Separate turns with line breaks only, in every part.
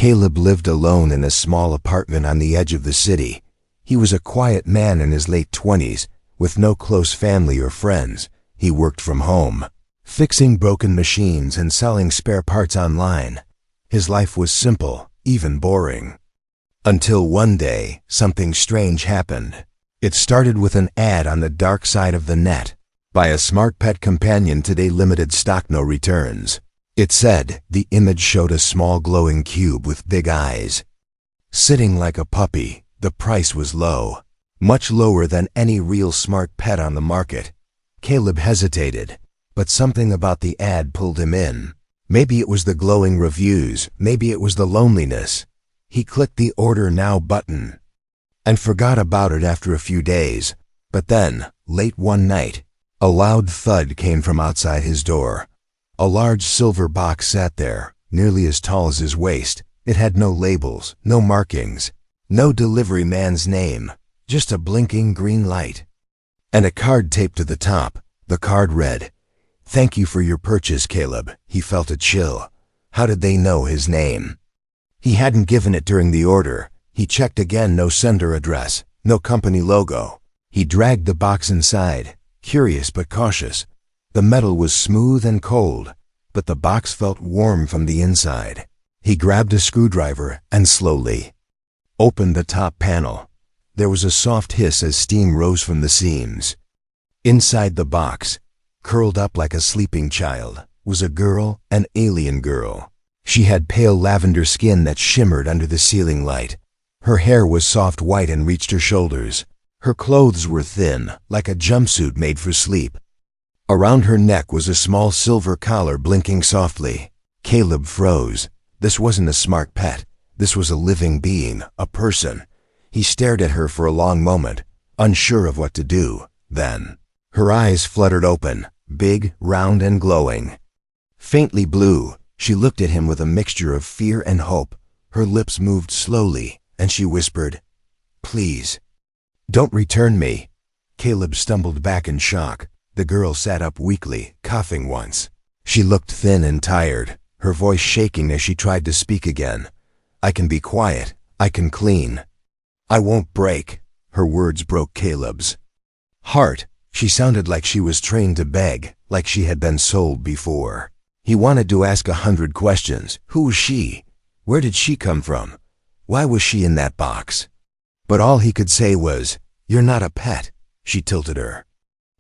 Caleb lived alone in a small apartment on the edge of the city. He was a quiet man in his late 20s, with no close family or friends. He worked from home, fixing broken machines and selling spare parts online. His life was simple, even boring. Until one day, something strange happened. It started with an ad on the dark side of the net. Buy a smart pet companion today, limited stock, no returns. It said. The image showed a small glowing cube with big eyes. Sitting like a puppy. The price was low, much lower than any real smart pet on the market. Caleb hesitated, but something about the ad pulled him in. Maybe it was the glowing reviews, maybe it was the loneliness. He clicked the Order Now button and forgot about it after a few days. But then, late one night, a loud thud came from outside his door. A large silver box sat there, nearly as tall as his waist. It had no labels, no markings, no delivery man's name, just a blinking green light. And a card taped to the top. The card read, "Thank you for your purchase, Caleb." He felt a chill. How did they know his name? He hadn't given it during the order. He checked again, no sender address, no company logo. He dragged the box inside, curious but cautious. The metal was smooth and cold, but the box felt warm from the inside. He grabbed a screwdriver and slowly opened the top panel. There was a soft hiss as steam rose from the seams. Inside the box, curled up like a sleeping child, was a girl, an alien girl. She had pale lavender skin that shimmered under the ceiling light. Her hair was soft white and reached her shoulders. Her clothes were thin, like a jumpsuit made for sleep. Around her neck was a small silver collar blinking softly. Caleb froze. This wasn't a smart pet. This was a living being, a person. He stared at her for a long moment, unsure of what to do. Then, her eyes fluttered open, big, round, and glowing. Faintly blue, she looked at him with a mixture of fear and hope. Her lips moved slowly, and she whispered, "Please, don't return me." Caleb stumbled back in shock. The girl sat up weakly, coughing once. She looked thin and tired, her voice shaking as she tried to speak again. "I can be quiet. I can clean. I won't break." Her words broke Caleb's heart. She sounded like she was trained to beg, like she had been sold before. He wanted to ask 100 questions. Who was she? Where did she come from? Why was she in that box? But all he could say was, "You're not a pet." She tilted her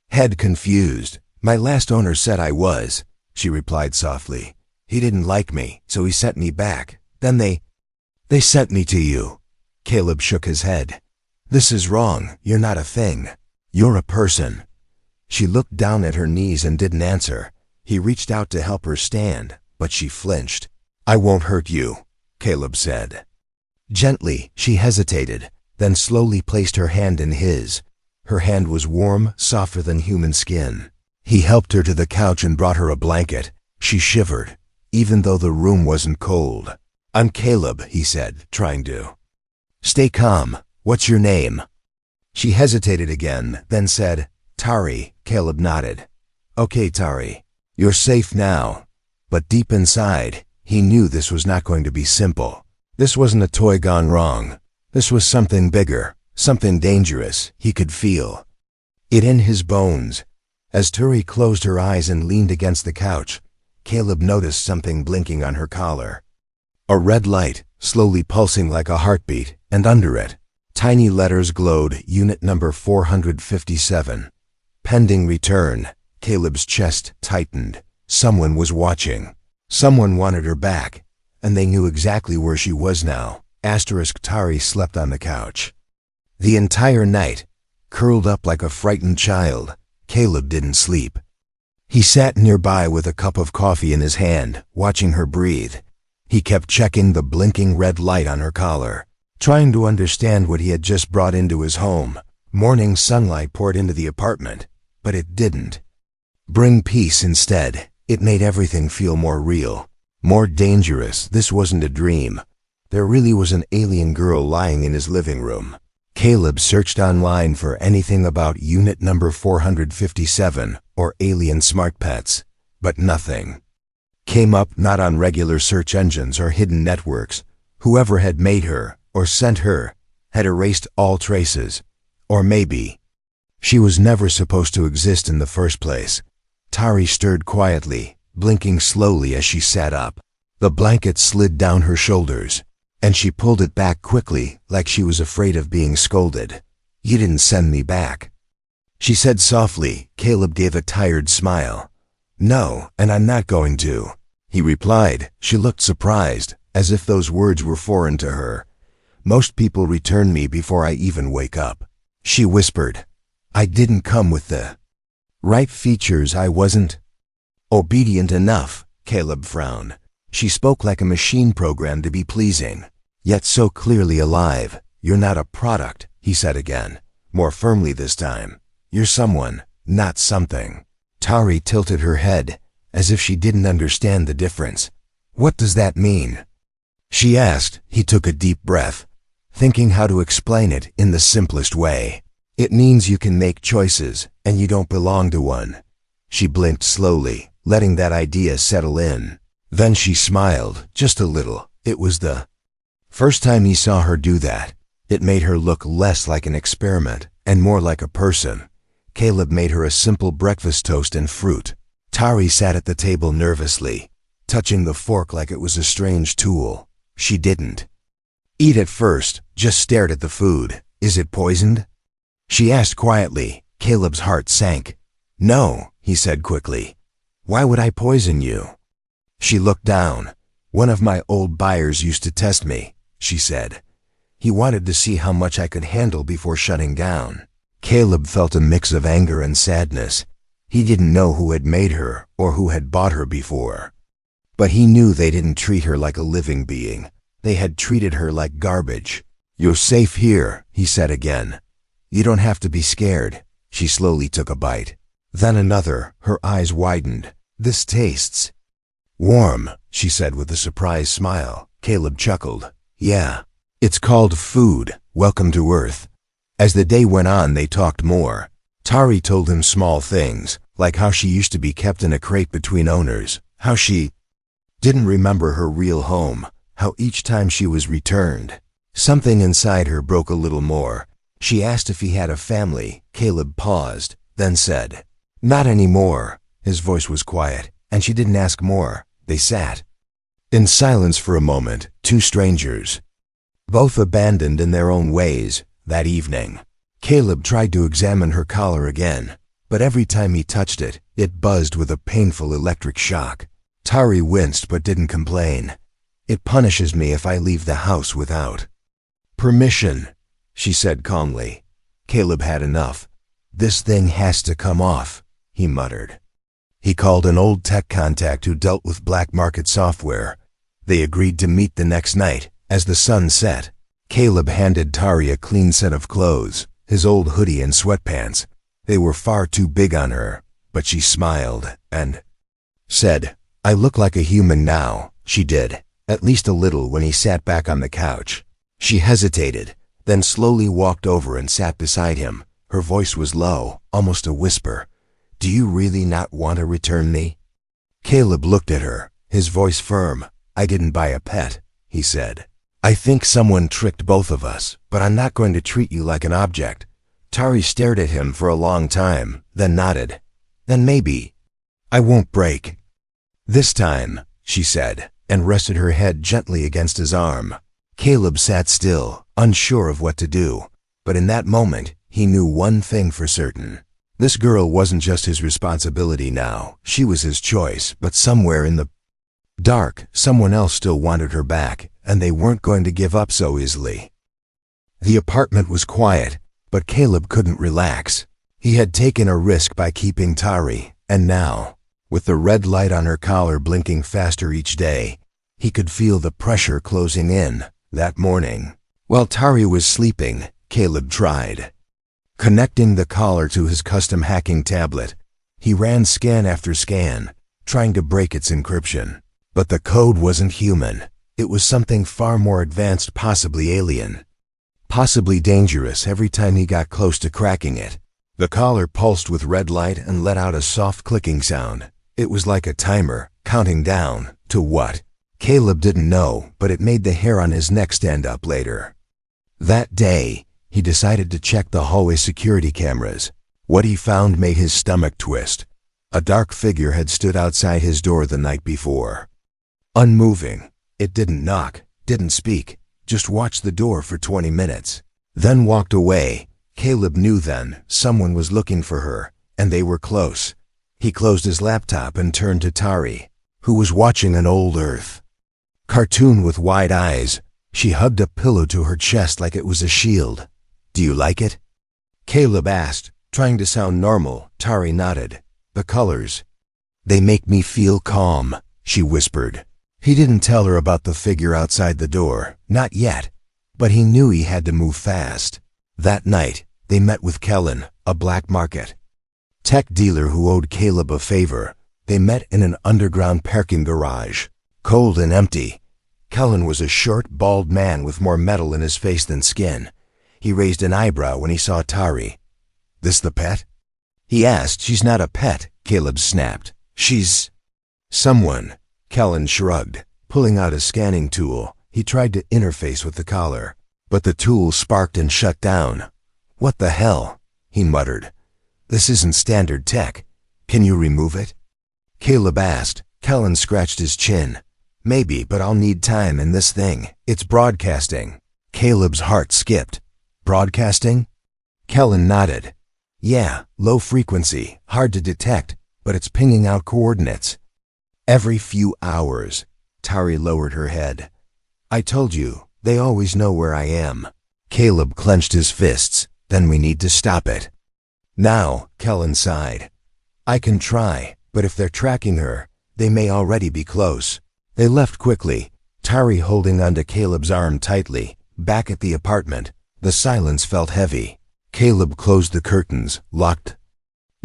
head, confused. "My last owner said I was," she replied softly. "He didn't like me, so he sent me back. Then they sent me to you." Caleb shook his head. "This is wrong. You're not a thing. You're a person." She looked down at her knees and didn't answer. He reached out to help her stand, but she flinched. "I won't hurt you," Caleb said. Gently, she hesitated, then slowly placed her hand in his. Her hand was warm, softer than human skin. He helped her to the couch and brought her a blanket. She shivered, even though the room wasn't cold. "I'm Caleb," he said, trying to stay calm. "What's your name?" She hesitated again, then said, "Tari." Caleb nodded. "Okay, Tari. You're safe now." But deep inside, he knew this was not going to be simple. This wasn't a toy gone wrong. This was something bigger, something dangerous. He could feel it in his bones. As Tari closed her eyes and leaned against the couch, Caleb noticed something blinking on her collar. A red light, slowly pulsing like a heartbeat, and under it, tiny letters glowed, Unit number 457. Pending return. Caleb's chest tightened. Someone was watching. Someone wanted her back, and they knew exactly where she was now. Tari slept on the couch the entire night, curled up like a frightened child. Caleb didn't sleep. He sat nearby with a cup of coffee in his hand, watching her breathe. He kept checking the blinking red light on her collar, trying to understand what he had just brought into his home. Morning sunlight poured into the apartment, but it didn't bring peace. Instead, it made everything feel more real, more dangerous. This wasn't a dream. There really was an alien girl lying in his living room. Caleb searched online for anything about Unit number 457 or alien smart pets, but nothing came up, not on regular search engines or hidden networks. Whoever had made her, or sent her, had erased all traces. Or maybe she was never supposed to exist in the first place. Tari stirred quietly, blinking slowly as she sat up. The blanket slid down her shoulders, and she pulled it back quickly like she was afraid of being scolded. "You didn't send me back," she said softly. Caleb gave a tired smile. "No, and I'm not going to," he replied. She looked surprised, as if those words were foreign to her. "Most people return me before I even wake up," she whispered. "I didn't come with the right features. I wasn't obedient enough." Caleb frowned. She spoke like a machine programmed to be pleasing, yet so clearly alive. "You're not a product," he said again, more firmly this time. "You're someone, not something." Tari tilted her head, as if she didn't understand the difference. "What does that mean?" she asked. He took a deep breath, thinking how to explain it in the simplest way. "It means you can make choices, and you don't belong to one." She blinked slowly, letting that idea settle in. Then she smiled, just a little. It was the first time he saw her do that. It made her look less like an experiment and more like a person. Caleb made her a simple breakfast toast and fruit. Tari sat at the table nervously, touching the fork like it was a strange tool. She didn't eat at first, just stared at the food. "Is it poisoned?" she asked quietly. Caleb's heart sank. "No," he said quickly. "Why would I poison you?" She looked down. "One of my old buyers used to test me," she said. "He wanted to see how much I could handle before shutting down." Caleb felt a mix of anger and sadness. He didn't know who had made her or who had bought her before. But he knew they didn't treat her like a living being. They had treated her like garbage. "You're safe here," he said again. "You don't have to be scared." She slowly took a bite. Then another. Her eyes widened. "This tastes warm," she said with a surprised smile. Caleb chuckled. "Yeah, it's called food. Welcome to Earth." As the day went on, they talked more. Tari told him small things, like how she used to be kept in a crate between owners, how she didn't remember her real home, how each time she was returned, something inside her broke a little more. She asked if he had a family. Caleb paused, then said, "Not anymore." His voice was quiet, and she didn't ask more. They sat in silence for a moment, two strangers, both abandoned in their own ways. That evening, Caleb tried to examine her collar again, but every time he touched it, it buzzed with a painful electric shock. Tari winced but didn't complain. "It punishes me if I leave the house without permission," she said calmly. Caleb had enough. "This thing has to come off," he muttered. He called an old tech contact who dealt with black market software. They agreed to meet the next night. As the sun set, Caleb handed Tari a clean set of clothes, his old hoodie and sweatpants. They were far too big on her, but she smiled and said, "I look like a human now." She did, at least a little, when he sat back on the couch. She hesitated, then slowly walked over and sat beside him. Her voice was low, almost a whisper. "Do you really not want to return me?" Caleb looked at her, his voice firm. "I didn't buy a pet," he said. "I think someone tricked both of us, but I'm not going to treat you like an object." Tari stared at him for a long time, then nodded. "Then maybe I won't break this time," she said, and rested her head gently against his arm. Caleb sat still, unsure of what to do, but in that moment, he knew one thing for certain. This girl wasn't just his responsibility now. She was his choice, but somewhere in the dark, someone else still wanted her back, and they weren't going to give up so easily. The apartment was quiet, but Caleb couldn't relax. He had taken a risk by keeping Tari, and now, with the red light on her collar blinking faster each day, he could feel the pressure closing in. That morning, while Tari was sleeping, Caleb tried connecting the collar to his custom hacking tablet. He ran scan after scan, trying to break its encryption. But the code wasn't human. It was something far more advanced, possibly alien, possibly dangerous. Every time he got close to cracking it, the collar pulsed with red light and let out a soft clicking sound. It was like a timer, counting down to what? Caleb didn't know, but it made the hair on his neck stand up later. That day, he decided to check the hallway security cameras. What he found made his stomach twist. A dark figure had stood outside his door the night before. Unmoving, it didn't knock, didn't speak, just watched the door for 20 minutes. Then walked away. Caleb knew then someone was looking for her, and they were close. He closed his laptop and turned to Tari, who was watching an old Earth cartoon with wide eyes. She hugged a pillow to her chest like it was a shield. "Do you like it?" Caleb asked, trying to sound normal. Tari nodded. "The colors. They make me feel calm," she whispered. He didn't tell her about the figure outside the door, not yet, but he knew he had to move fast. That night, they met with Kellen, a black market tech dealer who owed Caleb a favor. They met in an underground parking garage, cold and empty. Kellen was a short, bald man with more metal in his face than skin. He raised an eyebrow when he saw Tari. "This the pet?" he asked. "She's not a pet," Caleb snapped. "She's someone." Kellen shrugged, pulling out a scanning tool. He tried to interface with the collar, but the tool sparked and shut down. "What the hell?" he muttered. "This isn't standard tech. Can you remove it?" Caleb asked. Kellen scratched his chin. "Maybe, but I'll need time in this thing. It's broadcasting." Caleb's heart skipped. "Broadcasting?" Kellen nodded. "Yeah, low frequency, hard to detect, but it's pinging out coordinates. Every few hours." Tari lowered her head. "I told you, they always know where I am." Caleb clenched his fists. "Then we need to stop it." "Now," Kellen sighed. "I can try, but if they're tracking her, they may already be close." They left quickly, Tari holding onto Caleb's arm tightly. Back at the apartment, the silence felt heavy. Caleb closed the curtains, locked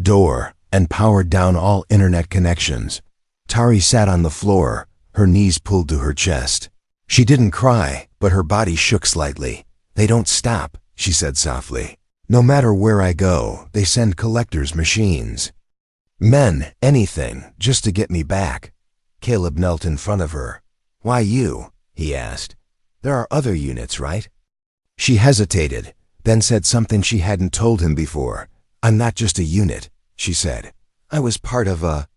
door, and powered down all internet connections. Tari sat on the floor, her knees pulled to her chest. She didn't cry, but her body shook slightly. "They don't stop," she said softly. "No matter where I go, they send collectors' machines. Men, anything, just to get me back." Caleb knelt in front of her. "Why you?" he asked. "There are other units, right?" She hesitated, then said something she hadn't told him before. "I'm not just a unit," she said. "I was part of a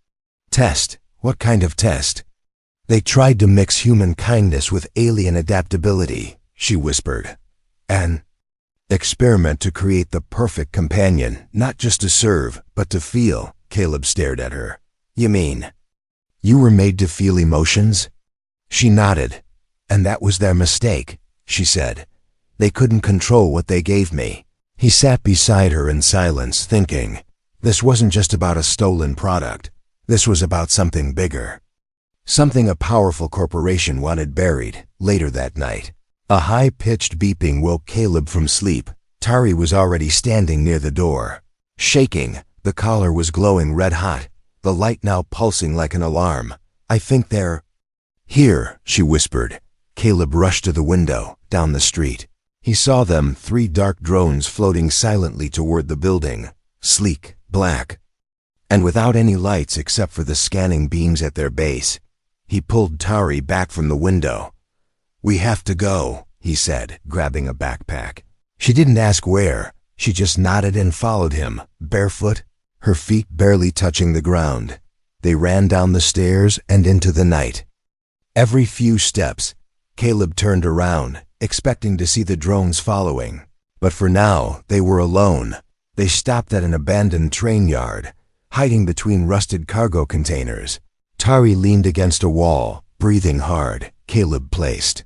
test." "What kind of test?" "They tried to mix human kindness with alien adaptability," she whispered. "An experiment to create the perfect companion, not just to serve, but to feel." Caleb stared at her. "You mean you were made to feel emotions?" She nodded. "And that was their mistake," she said. "They couldn't control what they gave me." He sat beside her in silence, thinking. This wasn't just about a stolen product. This was about something bigger. Something a powerful corporation wanted buried. Later that night, a high-pitched beeping woke Caleb from sleep. Tari was already standing near the door. Shaking, the collar was glowing red-hot, the light now pulsing like an alarm. "I think they're here," she whispered. Caleb rushed to the window, down the street. He saw them, 3 dark drones floating silently toward the building, sleek, black, and without any lights except for the scanning beams at their base. He pulled Tari back from the window. "We have to go," he said, grabbing a backpack. She didn't ask where. She just nodded and followed him, barefoot, her feet barely touching the ground. They ran down the stairs and into the night. Every few steps, Caleb turned around, expecting to see the drones following. But for now, they were alone. They stopped at an abandoned train yard, hiding between rusted cargo containers. Tari leaned against a wall, breathing hard. Caleb placed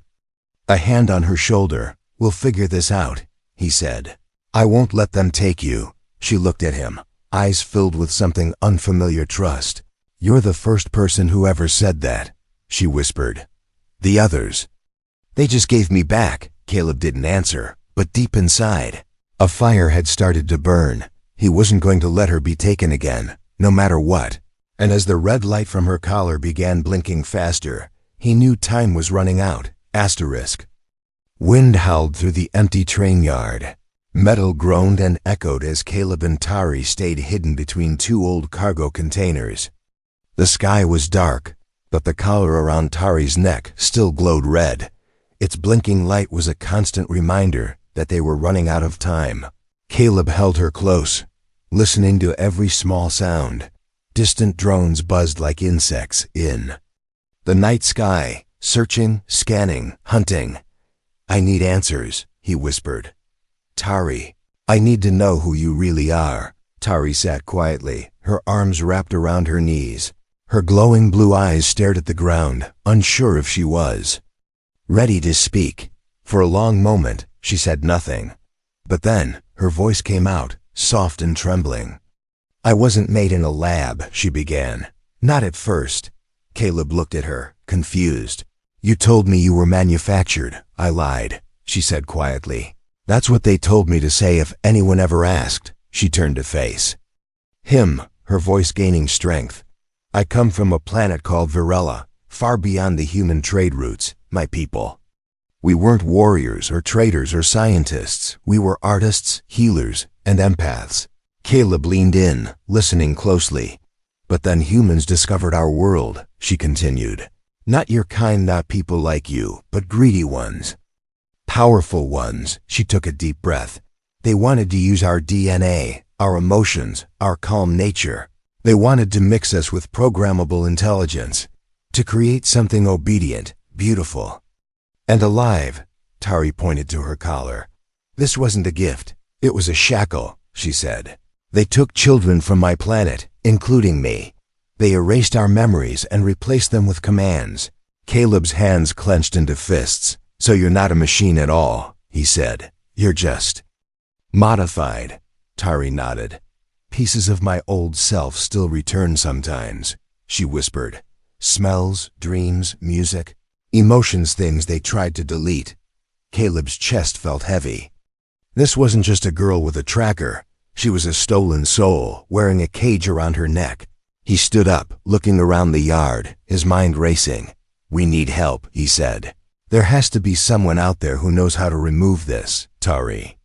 a hand on her shoulder. "We'll figure this out," he said. "I won't let them take you." She looked at him, eyes filled with something unfamiliar trust. "You're the first person who ever said that," she whispered. "The others, they just gave me back." Caleb didn't answer, but deep inside, a fire had started to burn. He wasn't going to let her be taken again, no matter what. And as the red light from her collar began blinking faster, he knew time was running out. Asterisk. Wind howled through the empty train yard. Metal groaned and echoed as Caleb and Tari stayed hidden between 2 old cargo containers. The sky was dark, But the collar around Tari's neck still glowed red. Its blinking light was a constant reminder that they were running out of time. Caleb held her close, listening to every small sound. Distant drones buzzed like insects in the night sky, searching, scanning, hunting. "I need answers," he whispered. "Tari, I need to know who you really are." Tari sat quietly, her arms wrapped around her knees. Her glowing blue eyes stared at the ground, unsure if she was ready to speak. For a long moment, she said nothing. But then, her voice came out, soft and trembling. "I wasn't made in a lab," she began. "Not at first." Caleb looked at her, confused. "You told me you were manufactured." "I lied," she said quietly. "That's what they told me to say if anyone ever asked." She turned to face him, her voice gaining strength. "I come from a planet called Virella, far beyond the human trade routes, my people. We weren't warriors or traders or scientists. We were artists, healers, and empaths." Caleb leaned in, listening closely. "But then humans discovered our world," she continued. "Not your kind, not people like you, but greedy ones. Powerful ones." She took a deep breath. "They wanted to use our DNA, our emotions, our calm nature. They wanted to mix us with programmable intelligence, to create something obedient, beautiful, and alive." Tari pointed to her collar. "This wasn't a gift. It was a shackle," she said. "They took children from my planet, including me. They erased our memories and replaced them with commands." Caleb's hands clenched into fists. "So you're not a machine at all," he said. "You're just modified." Tari nodded. "Pieces of my old self still return sometimes," she whispered. "Smells, dreams, music, emotions, things they tried to delete." Caleb's chest felt heavy. This wasn't just a girl with a tracker. She was a stolen soul, wearing a cage around her neck. He stood up, looking around the yard, his mind racing. "We need help," he said. "There has to be someone out there who knows how to remove this." Tari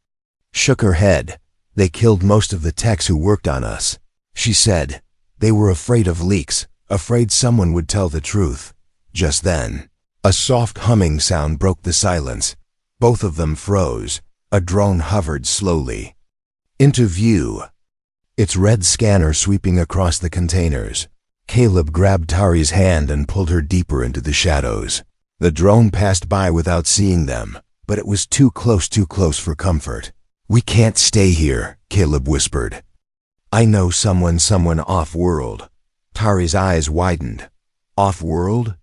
shook her head. "They killed most of the techs who worked on us," she said. "They were afraid of leaks, afraid someone would tell the truth." Just then, a soft humming sound broke the silence. Both of them froze. A drone hovered slowly into view, its red scanner sweeping across the containers. Caleb grabbed Tari's hand and pulled her deeper into the shadows. The drone passed by without seeing them, but it was too close for comfort. "We can't stay here," Caleb whispered. "I know someone off-world." Tari's eyes widened. "Off-world?"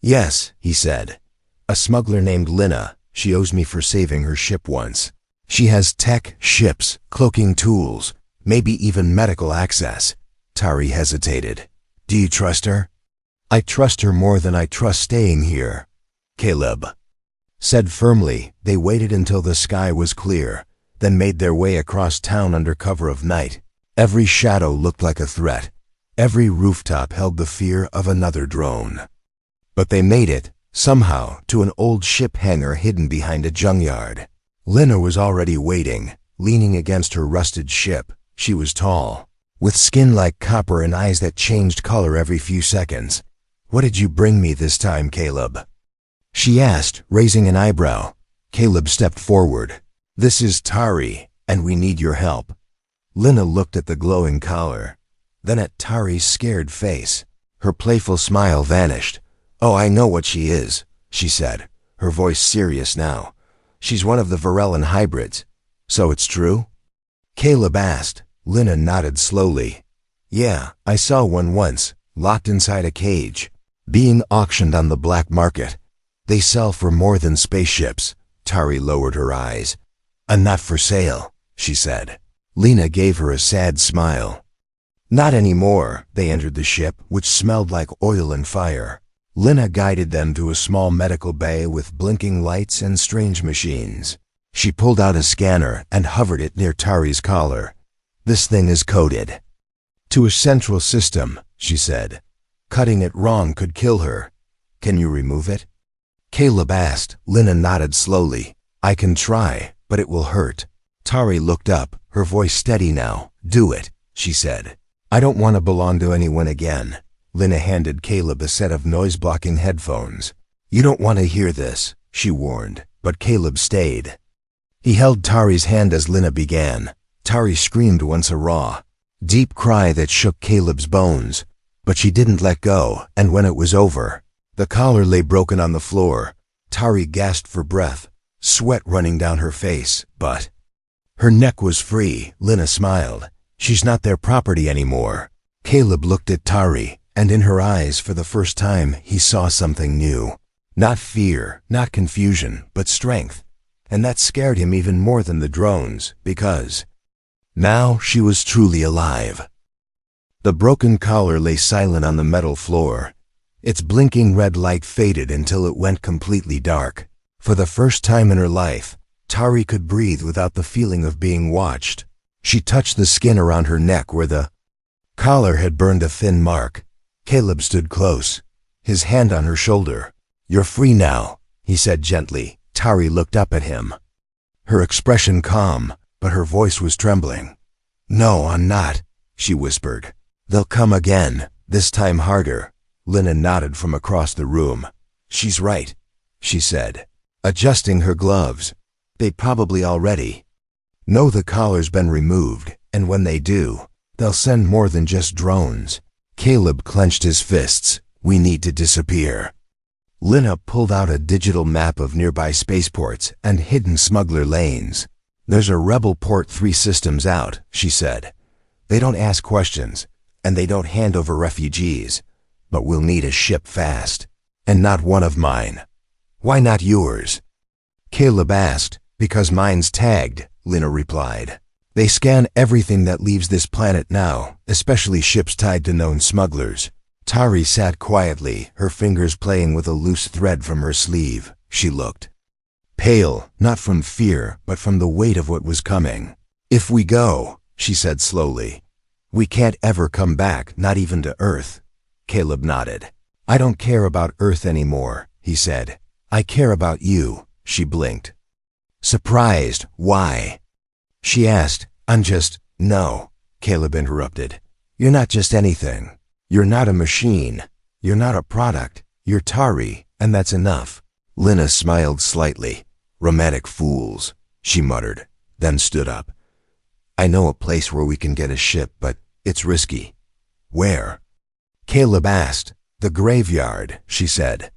"Yes," he said. "A smuggler named Lina. She owes me for saving her ship once. She has tech, ships, cloaking tools, maybe even medical access." Tari hesitated. "Do you trust her?" "I trust her more than I trust staying here," Caleb said firmly. They waited until the sky was clear, then made their way across town under cover of night. Every shadow looked like a threat. Every rooftop held the fear of another drone. But they made it, somehow, to an old ship hangar hidden behind a junkyard. Lina was already waiting, leaning against her rusted ship. She was tall, with skin like copper and eyes that changed color every few seconds. "What did you bring me this time, Caleb?" she asked, raising an eyebrow. Caleb stepped forward. "This is Tari, and we need your help." Lina looked at the glowing collar, then at Tari's scared face. Her playful smile vanished. "Oh, I know what she is," she said, her voice serious now. "She's one of the Virellan hybrids." "So it's true?" Caleb asked. Lina nodded slowly. "Yeah, I saw one once, locked inside a cage, being auctioned on the black market. They sell for more than spaceships." Tari lowered her eyes. "And not for sale," she said. Lina gave her a sad smile. "Not anymore." They entered the ship, which smelled like oil and fire. Lina guided them to a small medical bay with blinking lights and strange machines. She pulled out a scanner and hovered it near Tari's collar. "This thing is coded to a central system," she said. "Cutting it wrong could kill her. Can you remove it?" Caleb asked. Lina nodded slowly. "I can try, but it will hurt." Tari looked up, her voice steady now. "Do it," she said. "I don't want to belong to anyone again." Lina handed Caleb a set of noise-blocking headphones. "You don't want to hear this," she warned, but Caleb stayed. He held Tari's hand as Lina began. Tari screamed once, a raw, deep cry that shook Caleb's bones, but she didn't let go, and when it was over, the collar lay broken on the floor. Tari gasped for breath, sweat running down her face, but her neck was free. Lina smiled. "She's not their property anymore." Caleb looked at Tari, and in her eyes, for the first time, he saw something new. Not fear, not confusion, but strength. And that scared him even more than the drones, because now she was truly alive. The broken collar lay silent on the metal floor. Its blinking red light faded until it went completely dark. For the first time in her life, Tari could breathe without the feeling of being watched. She touched the skin around her neck where the collar had burned a thin mark. Caleb stood close, his hand on her shoulder. "You're free now," he said gently. Tari looked up at him, her expression calm, but her voice was trembling. "No, I'm not," she whispered. "They'll come again, this time harder." Lina nodded from across the room. "She's right," she said, adjusting her gloves. "They probably already know the collar's been removed, and when they do, they'll send more than just drones." Caleb clenched his fists. "We need to disappear." Lina pulled out a digital map of nearby spaceports and hidden smuggler lanes. "There's a rebel port 3 systems out," she said. "They don't ask questions, and they don't hand over refugees. But we'll need a ship fast. And not one of mine." "Why not yours?" Caleb asked. "Because mine's tagged," Lina replied. "They scan everything that leaves this planet now, especially ships tied to known smugglers." Tari sat quietly, her fingers playing with a loose thread from her sleeve. She looked pale, not from fear, but from the weight of what was coming. "If we go," she said slowly, "we can't ever come back, not even to Earth." Caleb nodded. "I don't care about Earth anymore," he said. "I care about you." She blinked. Surprised. "Why?" she asked. "No," Caleb interrupted. "You're not just anything. You're not a machine. You're not a product. You're Tari, and that's enough." Lina smiled slightly. "Romantic fools," she muttered, then stood up. "I know a place where we can get a ship, but it's risky." "Where?" Caleb asked. "The graveyard," she said.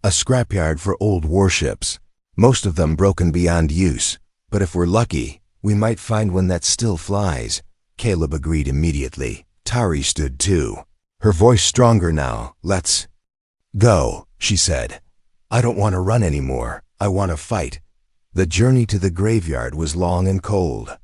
"A scrapyard for old warships. Most of them broken beyond use. But if we're lucky, we might find one that still flies." Caleb agreed immediately. Tari stood too, her voice stronger now. "Let's go," she said. "I don't want to run anymore. I want to fight." The journey to the graveyard was long and cold.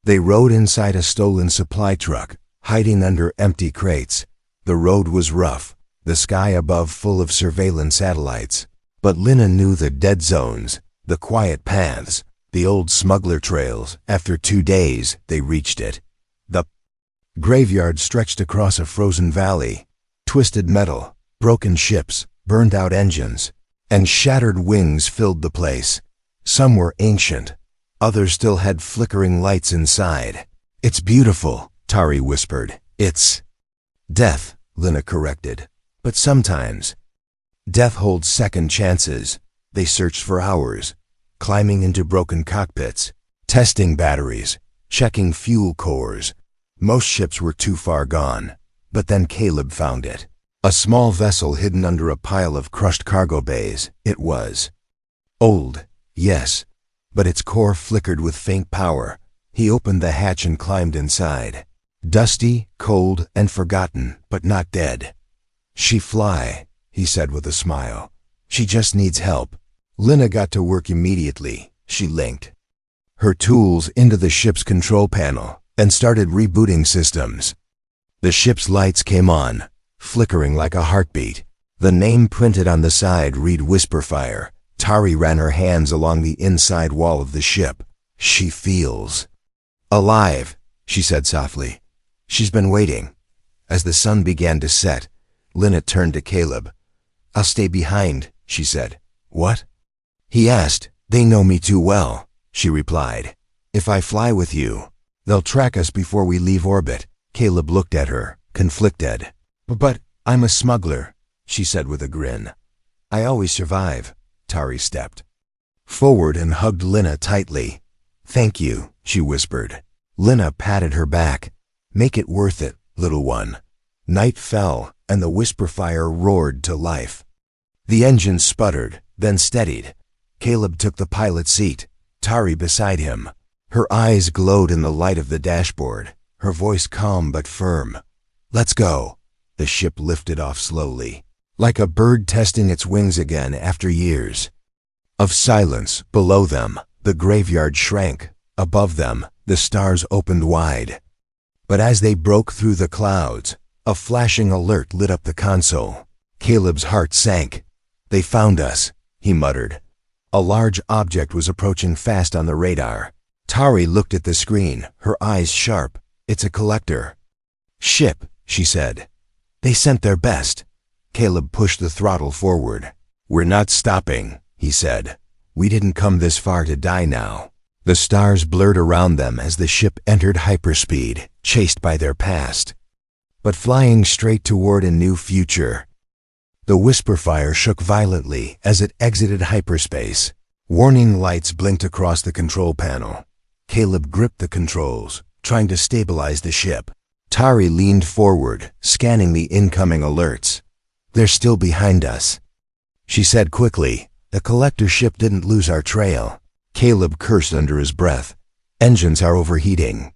They rode inside a stolen supply truck, hiding under empty crates. The road was rough, the sky above full of surveillance satellites. But Lina knew the dead zones, the quiet paths, the old smuggler trails. After 2 days, they reached it. The graveyard stretched across a frozen valley. Twisted metal, broken ships, burned-out engines, and shattered wings filled the place. Some were ancient. Others still had flickering lights inside. "It's beautiful," Tari whispered. "It's death," Lina corrected. "But sometimes death holds second chances." They searched for hours, climbing into broken cockpits, testing batteries, checking fuel cores. Most ships were too far gone. But then Caleb found it. A small vessel hidden under a pile of crushed cargo bays. It was old, yes, but its core flickered with faint power. He opened the hatch and climbed inside. Dusty, cold, and forgotten, but not dead. "She fly," he said with a smile. "She just needs help." Lina got to work immediately. She linked her tools into the ship's control panel and started rebooting systems. The ship's lights came on, flickering like a heartbeat. The name printed on the side read Whisperfire. Tari ran her hands along the inside wall of the ship. "She feels alive," she said softly. "She's been waiting." As the sun began to set, Lina turned to Caleb. "I'll stay behind," she said. "What?" he asked. "They know me too well," she replied. "If I fly with you, they'll track us before we leave orbit." Caleb looked at her, conflicted. But I'm a smuggler, she said with a grin. I always survive. Tari stepped forward and hugged Lina tightly. Thank you, she whispered. Lina patted her back. Make it worth it, little one. Night fell, and the whisper fire roared to life. The engine sputtered, then steadied. Caleb took the pilot seat, Tari beside him. Her eyes glowed in the light of the dashboard, her voice calm but firm. Let's go. The ship lifted off slowly, like a bird testing its wings again after years of silence. Below them, the graveyard shrank. Above them, the stars opened wide. But as they broke through the clouds, a flashing alert lit up the console. Caleb's heart sank. They found us, he muttered. A large object was approaching fast on the radar. Tari looked at the screen, her eyes sharp. It's a collector ship, she said. They sent their best. Caleb pushed the throttle forward. We're not stopping, he said. We didn't come this far to die now. The stars blurred around them as the ship entered hyperspeed, chased by their past, but flying straight toward a new future. The whisper fire shook violently as it exited hyperspace. Warning lights blinked across the control panel. Caleb gripped the controls, trying to stabilize the ship. Tari leaned forward, scanning the incoming alerts. They're still behind us, she said quickly. The collector ship didn't lose our trail. Caleb cursed under his breath. Engines are overheating.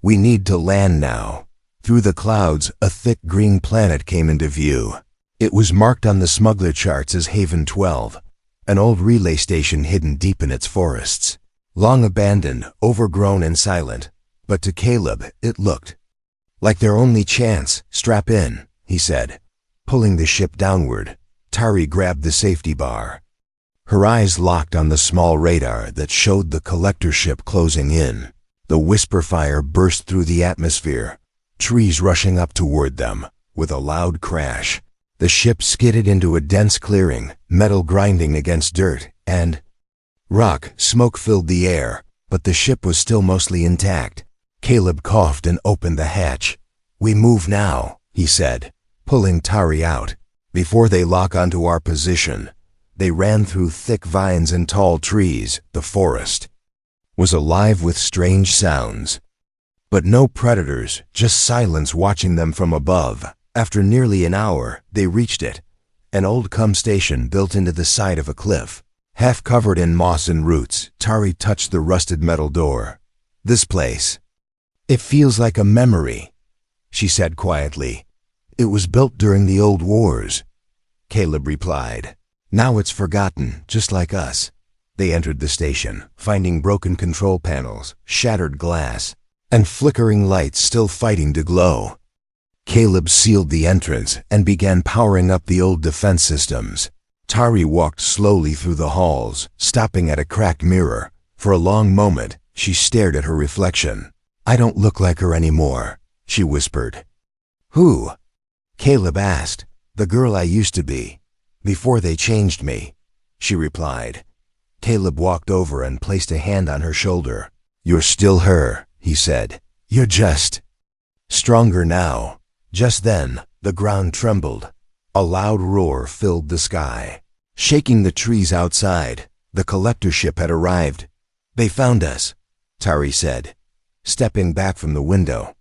We need to land now. Through the clouds, a thick green planet came into view. It was marked on the smuggler charts as Haven 12, an old relay station hidden deep in its forests. Long abandoned, overgrown and silent, but to Caleb it looked like their only chance. Strap in, he said, pulling the ship downward. Tari grabbed the safety bar. Her eyes locked on the small radar that showed the collector ship closing in. The whisper fire burst through the atmosphere, trees rushing up toward them. With a loud crash, the ship skidded into a dense clearing, metal grinding against dirt and rock. Smoke filled the air, but the ship was still mostly intact. Caleb coughed and opened the hatch. We move now, he said, pulling Tari out. Before they lock onto our position, they ran through thick vines and tall trees. The forest was alive with strange sounds, but no predators, just silence watching them from above. After nearly an hour, they reached it, an old station built into the side of a cliff. Half covered in moss and roots, Tari touched the rusted metal door. This place, it feels like a memory, she said quietly. It was built during the old wars, Caleb replied. Now it's forgotten, just like us. They entered the station, finding broken control panels, shattered glass, and flickering lights still fighting to glow. Caleb sealed the entrance and began powering up the old defense systems. Tari walked slowly through the halls, stopping at a cracked mirror. For a long moment, she stared at her reflection. I don't look like her anymore, she whispered. Who? Caleb asked. The girl I used to be, before they changed me, she replied. Caleb walked over and placed a hand on her shoulder. You're still her, he said. You're just stronger now. Just then, the ground trembled. A loud roar filled the sky, shaking the trees outside. The collector ship had arrived. They found us, Tari said, stepping back from the window.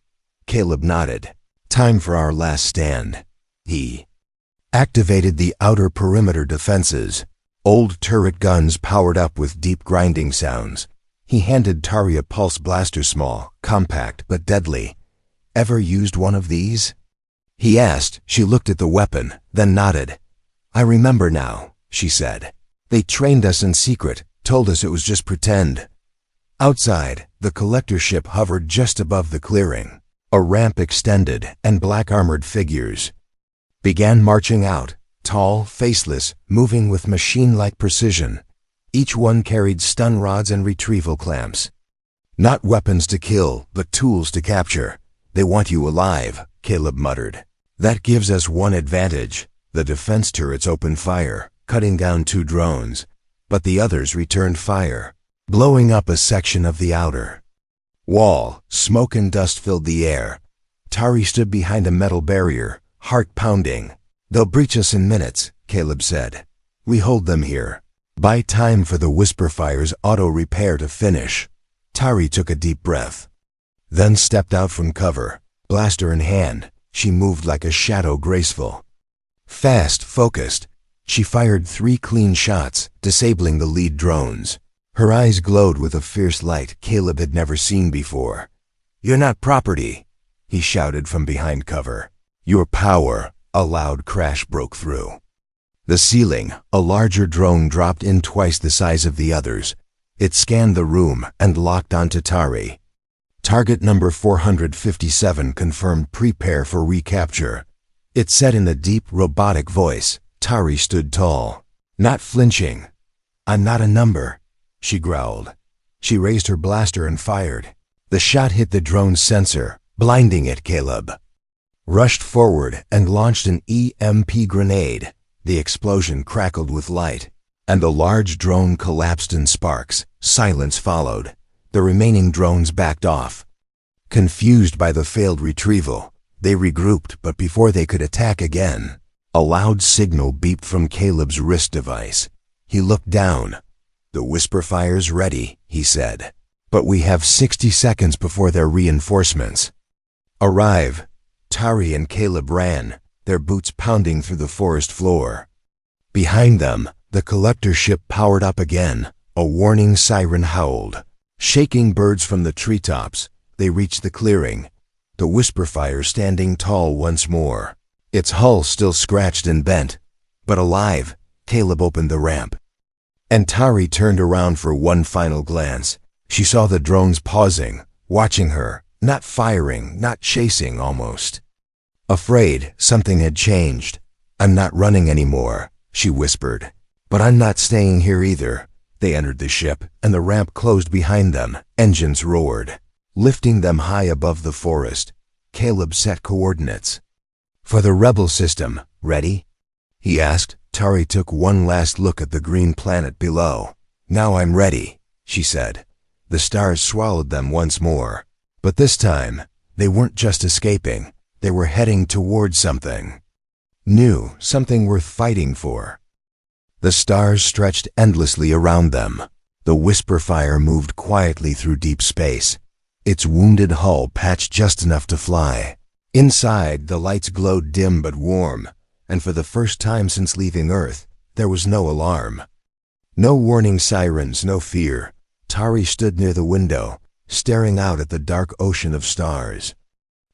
Caleb nodded. Time for our last stand. He activated the outer perimeter defenses. Old turret guns powered up with deep grinding sounds. He handed Tari a pulse blaster, small, compact, but deadly. Ever used one of these? He asked. She looked at the weapon, then nodded. I remember now, she said. They trained us in secret, told us it was just pretend. Outside, the collector ship hovered just above the clearing. A ramp extended, and black armored figures began marching out, tall, faceless, moving with machine-like precision. Each one carried stun rods and retrieval clamps. Not weapons to kill, but tools to capture. They want you alive, Caleb muttered. That gives us one advantage. The defense turrets opened fire, cutting down 2 drones, but the others returned fire, blowing up a section of the outer wall. Smoke and dust filled the air. Tari stood behind a metal barrier, heart pounding. "They'll breach us in minutes," Caleb said. "We hold them here. Buy time for the Whisperfire's auto repair to finish." Tari took a deep breath, then stepped out from cover. Blaster in hand, she moved like a shadow, graceful. Fast, focused, she fired 3 clean shots, disabling the lead drones. Her eyes glowed with a fierce light Caleb had never seen before. "You're not property," he shouted from behind cover. "Your power." A loud crash broke through the ceiling. A larger drone dropped in twice the size of the others. It scanned the room and locked onto Tari. "Target number 457 confirmed. Prepare for recapture," it said in a deep, robotic voice. Tari stood tall, not flinching. "I'm not a number," she growled. She raised her blaster and fired. The shot hit the drone's sensor, blinding it. Caleb rushed forward and launched an EMP grenade. The explosion crackled with light, and the large drone collapsed in sparks. Silence followed. The remaining drones backed off. Confused by the failed retrieval, they regrouped, but before they could attack again, a loud signal beeped from Caleb's wrist device. He looked down. "The Whisperfire's ready," he said. "But we have 60 seconds before their reinforcements arrive." Tari and Caleb ran, their boots pounding through the forest floor. Behind them, the collector ship powered up again. A warning siren howled, shaking birds from the treetops. They reached the clearing, the Whisperfire standing tall once more, its hull still scratched and bent, but alive. Caleb opened the ramp, and Tari turned around for one final glance. She saw the drones pausing, watching her, not firing, not chasing, almost afraid. Something had changed. "I'm not running anymore," she whispered. "But I'm not staying here either." They entered the ship, and the ramp closed behind them. Engines roared, lifting them high above the forest. Caleb set coordinates. "For the rebel system, ready?" he asked. Tari took one last look at the green planet below. "Now I'm ready," she said. The stars swallowed them once more. But this time, they weren't just escaping. They were heading towards something new, something worth fighting for. The stars stretched endlessly around them. The Whisperfire moved quietly through deep space, its wounded hull patched just enough to fly. Inside, the lights glowed dim but warm, and for the first time since leaving Earth, there was no alarm. No warning sirens, no fear. Tari stood near the window, staring out at the dark ocean of stars.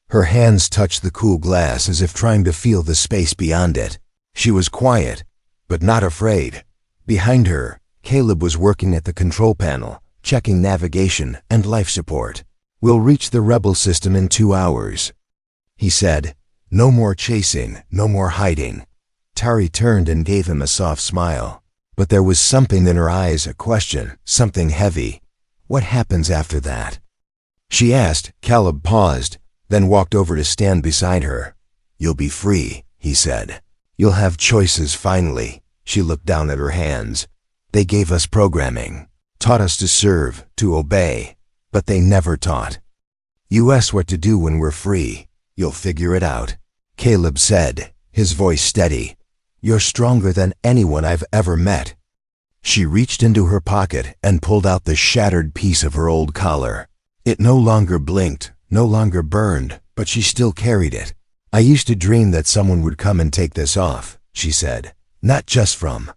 Her hands touched the cool glass as if trying to feel the space beyond it. She was quiet, but not afraid. Behind her, Caleb was working at the control panel, checking navigation and life support. "We'll reach the rebel system in 2 hours," he said. "No more chasing, no more hiding." Tari turned and gave him a soft smile. But there was something in her eyes, a question, something heavy. "What happens after that?" she asked. Caleb paused, then walked over to stand beside her. "You'll be free," he said. "You'll have choices finally." She looked down at her hands. "They gave us programming, taught us to serve, to obey, but they never taught us what to do when we're free. You'll figure it out," Caleb said, his voice steady. "You're stronger than anyone I've ever met." She reached into her pocket and pulled out the shattered piece of her old collar. It no longer blinked, no longer burned, but she still carried it. "I used to dream that someone would come and take this off," she said. "Not just from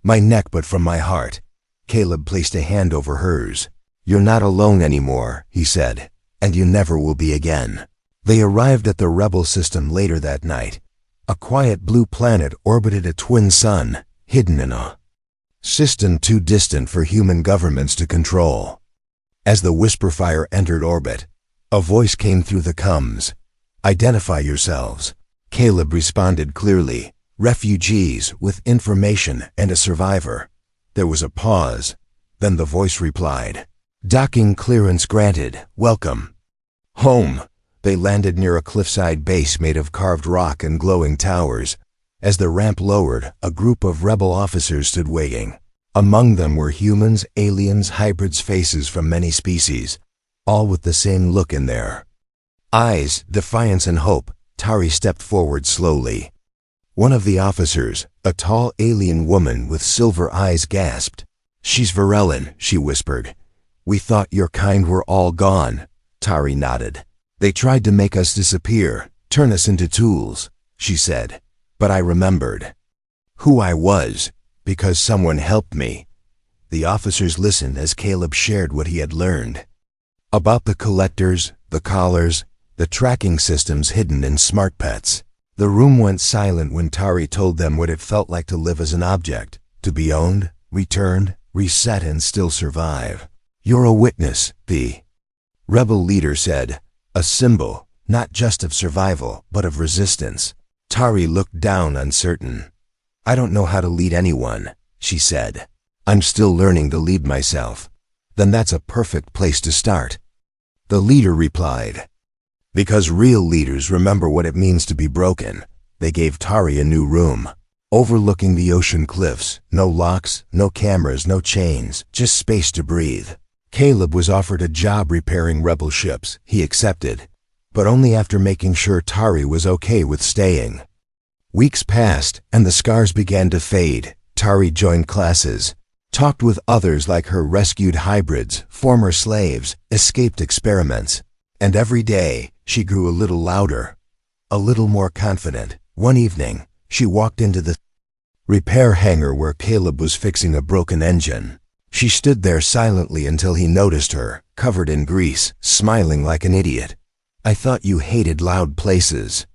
my neck, but from my heart." Caleb placed a hand over hers. "You're not alone anymore," he said, "and you never will be again." They arrived at the rebel system later that night. A quiet blue planet orbited a twin sun, hidden in a system too distant for human governments to control. As the Whisperfire entered orbit, a voice came through the comms. "Identify yourselves." Caleb responded clearly. "Refugees with information and a survivor." There was a pause. Then the voice replied, "Docking clearance granted. Welcome home." They landed near a cliffside base made of carved rock and glowing towers. As the ramp lowered, a group of rebel officers stood waiting. Among them were humans, aliens, hybrids, faces from many species, all with the same look in their eyes, defiance and hope. Tari stepped forward slowly. One of the officers, a tall alien woman with silver eyes, gasped. "She's Varellin," she whispered. "We thought your kind were all gone." Tari nodded. "They tried to make us disappear, turn us into tools," she said. "But I remembered who I was, because someone helped me." The officers listened as Caleb shared what he had learned about the collectors, the collars, the tracking systems hidden in smart pets. The room went silent when Tari told them what it felt like to live as an object, to be owned, returned, reset, and still survive. "You're a witness," the rebel leader said. "A symbol, not just of survival, but of resistance." Tari looked down, uncertain. "I don't know how to lead anyone," she said. "I'm still learning to lead myself." "Then that's a perfect place to start," the leader replied. "Because real leaders remember what it means to be broken." They gave Tari a new room, overlooking the ocean cliffs. No locks, no cameras, no chains, just space to breathe. Caleb was offered a job repairing rebel ships. He accepted, but only after making sure Tari was okay with staying. Weeks passed, and the scars began to fade. Tari joined classes, talked with others like her, rescued hybrids, former slaves, escaped experiments. And every day, she grew a little louder, a little more confident. One evening, she walked into the repair hangar where Caleb was fixing a broken engine. She stood there silently until he noticed her, covered in grease, smiling like an idiot. "I thought you hated loud places,"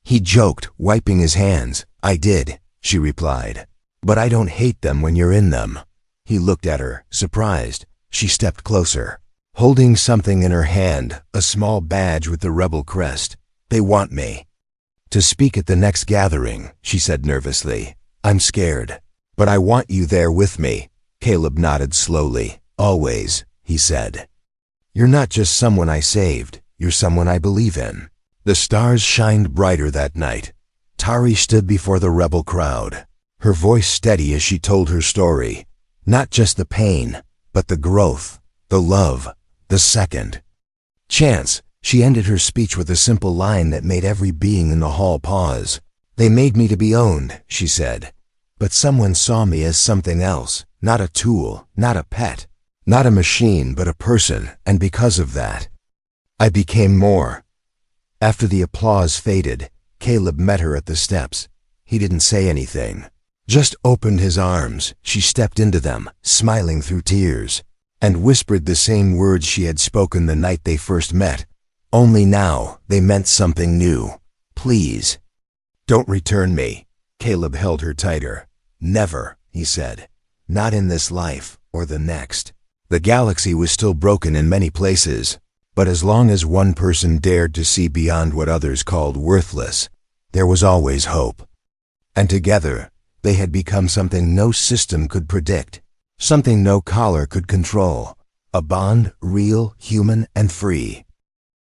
he joked, wiping his hands. "I did," she replied. "But I don't hate them when you're in them." He looked at her, surprised. She stepped closer, holding something in her hand, a small badge with the rebel crest. "They want me to speak at the next gathering," she said nervously. "I'm scared, but I want you there with me." Caleb nodded slowly. "Always," he said. "You're not just someone I saved, you're someone I believe in." The stars shined brighter that night. Tari stood before the rebel crowd, her voice steady as she told her story. Not just the pain, but the growth, the love, the second chance. She ended her speech with a simple line that made every being in the hall pause. "They made me to be owned," she said. "But someone saw me as something else, not a tool, not a pet, not a machine, but a person, and because of that, I became more." After the applause faded, Caleb met her at the steps. He didn't say anything, just opened his arms. She stepped into them, smiling through tears, and whispered the same words she had spoken the night they first met. Only now, they meant something new. "Please, don't return me." Caleb held her tighter. "Never," he said. "Not in this life, or the next." The galaxy was still broken in many places, but as long as one person dared to see beyond what others called worthless, there was always hope. And together, they had become something no system could predict, something no collar could control, a bond real, human, and free.